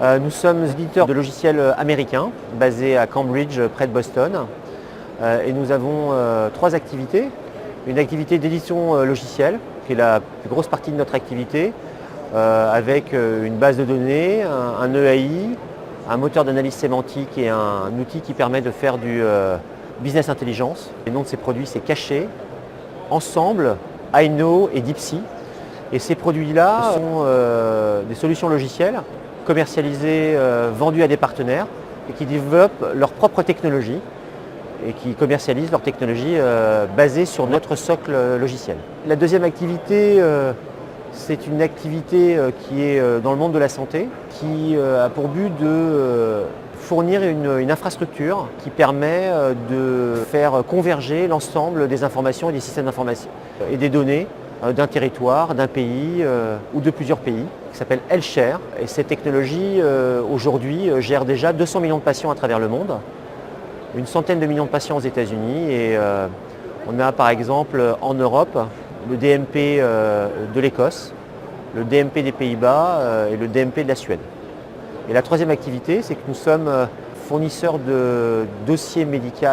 Nous sommes éditeurs de logiciels américains basés à Cambridge, près de Boston. Et nous avons trois activités. Une activité d'édition logicielle, qui est la plus grosse partie de notre activité, avec une base de données, un EAI, un moteur d'analyse sémantique et un outil qui permet de faire du business intelligence. Les noms de ces produits, c'est Caché, Ensemble, iKnow et DeepSea. Et ces produits-là sont des solutions logicielles commercialisées, vendues à des partenaires et qui développent leur propre technologie et qui commercialisent leur technologie basée sur notre socle logiciel. La deuxième activité, c'est une activité qui est dans le monde de la santé, qui a pour but de fournir une infrastructure qui permet de faire converger l'ensemble des informations et des systèmes d'information et des données d'un territoire, d'un pays ou de plusieurs pays, qui s'appelle Healthshare. Et cette technologie, aujourd'hui, gère déjà 200 millions de patients à travers le monde, une centaine de millions de patients aux États-Unis et on a par exemple en Europe le DMP de l'Écosse, le DMP des Pays-Bas et le DMP de la Suède. Et la troisième activité, c'est que nous sommes fournisseurs de dossiers médicaux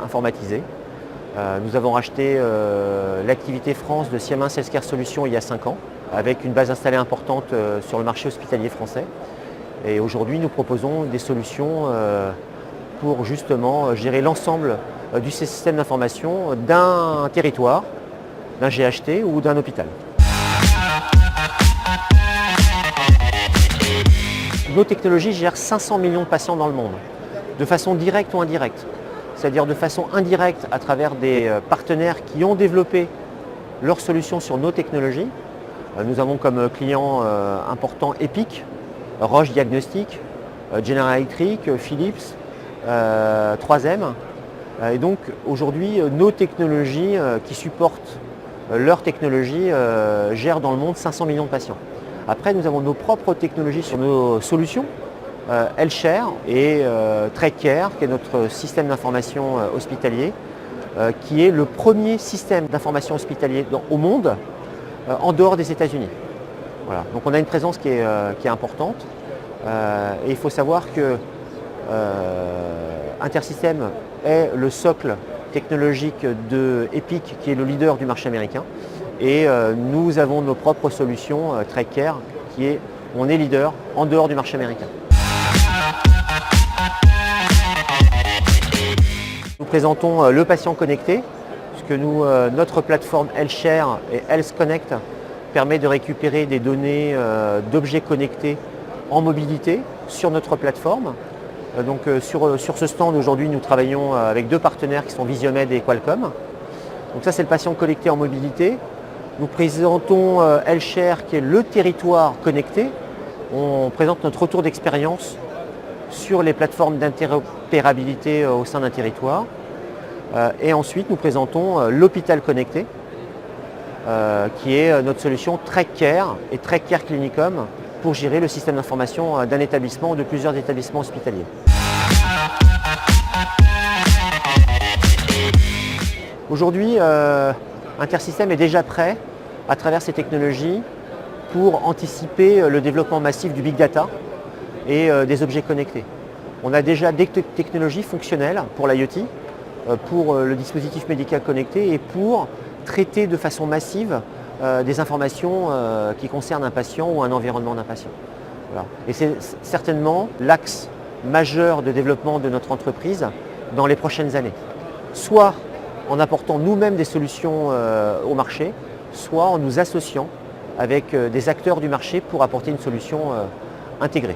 informatisés. Nous avons racheté l'activité France de Siemens Healthcare Solutions il y a 5 ans, avec une base installée importante sur le marché hospitalier français. Et aujourd'hui, nous proposons des solutions pour justement gérer l'ensemble du système d'information d'un territoire, d'un GHT ou d'un hôpital. Nos technologies gèrent 500 millions de patients dans le monde, de façon directe ou indirecte. C'est-à-dire de façon indirecte à travers des partenaires qui ont développé leurs solutions sur nos technologies. Nous avons comme clients importants Epic, Roche Diagnostic, General Electric, Philips, 3M. Et donc aujourd'hui, nos technologies qui supportent leurs technologies gèrent dans le monde 500 millions de patients. Après, nous avons nos propres technologies sur nos solutions, Healthshare et TrackCare, qui est notre système d'information hospitalier, qui est le premier système d'information hospitalier au monde en dehors des États-Unis. Voilà. Donc on a une présence qui est importante. Et il faut savoir que Intersystem est le socle technologique de Epic, qui est le leader du marché américain. Et nous avons nos propres solutions, TrackCare, on est leader en dehors du marché américain. Nous présentons le patient connecté, puisque notre plateforme Healthshare et Health Connect permet de récupérer des données d'objets connectés en mobilité sur notre plateforme. Donc sur ce stand aujourd'hui, nous travaillons avec deux partenaires qui sont Visiomed et Qualcomm. Donc ça, c'est le patient connecté en mobilité. Nous présentons Healthshare, qui est le territoire connecté. On présente notre retour d'expérience sur les plateformes d'interopérabilité au sein d'un territoire. Et ensuite, nous présentons l'hôpital connecté, qui est notre solution TrackCare et TrackCare Clinicum pour gérer le système d'information d'un établissement ou de plusieurs établissements hospitaliers. Aujourd'hui, Intersystem est déjà prêt, à travers ces technologies, pour anticiper le développement massif du big data et des objets connectés. On a déjà des technologies fonctionnelles pour l'IoT, pour le dispositif médical connecté et pour traiter de façon massive des informations qui concernent un patient ou un environnement d'un patient. Voilà. Et c'est certainement l'axe majeur de développement de notre entreprise dans les prochaines années. Soit en apportant nous-mêmes des solutions au marché, soit en nous associant avec des acteurs du marché pour apporter une solution intégrée.